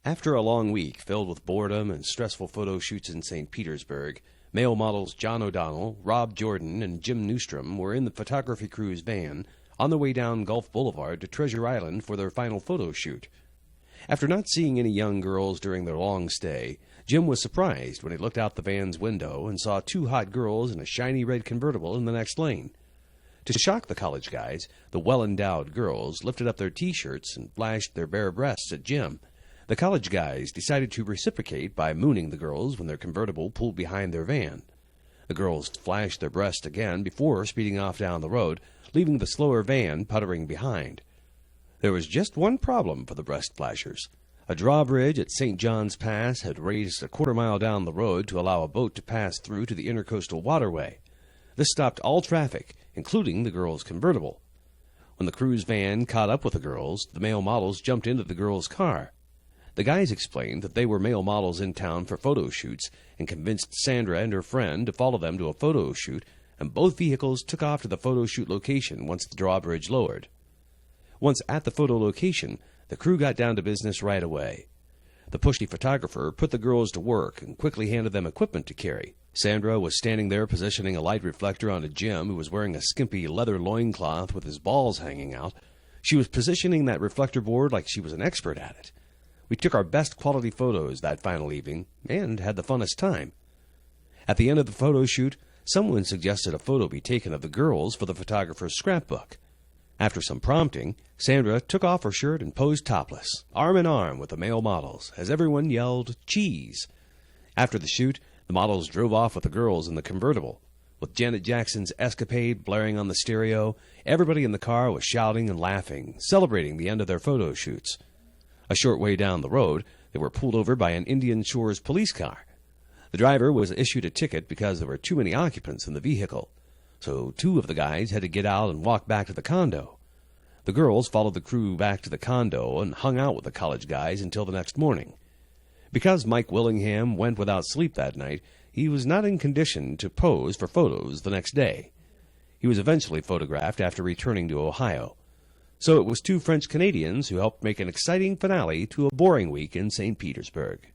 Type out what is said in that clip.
After a long week filled with boredom and stressful photo shoots in St. Petersburg, male models John O'Donnell, Rob Jordan, and Jim Newstrom were in the photography crew's van on their way down Gulf Boulevard to Treasure Island for their final photo shoot. After not seeing any young girls during their long stay, Jim was surprised when he looked out the van's window and saw two hot girls in a shiny red convertible in the next lane. To shock the college guys, the well-endowed girls lifted up their T-shirts and flashed their bare breasts at Jim. The college guys decided to reciprocate by mooning the girls when their convertible pulled behind their van. The girls flashed their breasts again before speeding off down the road, leaving the slower van puttering behind. There was just one problem for the breast flashers. A drawbridge at St. John's Pass had raised a quarter-mile down the road to allow a boat to pass through to the intercoastal waterway. This stopped all traffic, including the girls' convertible. When the crew's van caught up with the girls, the male models jumped into the girls' car. The guys explained that they were male models in town for photo shoots and convinced Sandra and her friend to follow them to a photo shoot, and both vehicles took off to the photo shoot location once the drawbridge lowered. Once at the photo location, the crew got down to business right away. The pushy photographer put the girls to work and quickly handed them equipment to carry. Sandra was standing there positioning a light reflector onto Jim, who was wearing a skimpy leather loincloth with his balls hanging out. She was positioning that reflector board like she was an expert at it. We took our best quality photos that final evening and had the funnest time. At the end of the photo shoot, someone suggested a photo be taken of the girls for the photographer's scrapbook. After some prompting, Sandra took off her shirt and posed topless, arm in arm with the male models, as everyone yelled, "Cheese!" After the shoot, the models drove off with the girls in the convertible. With Janet Jackson's Escapade blaring on the stereo, everybody in the car was shouting and laughing, celebrating the end of their photo shoots. A short way down the road, they were pulled over by an Indian Shores police car. The driver was issued a ticket because there were too many occupants in the vehicle, so two of the guys had to get out and walk back to the condo. The girls followed the crew back to the condo and hung out with the college guys until the next morning. Because Mike Willingham went without sleep that night, he was not in condition to pose for photos the next day. He was eventually photographed after returning to Ohio. So it was two French Canadians who helped make an exciting finale to a boring week in St. Petersburg.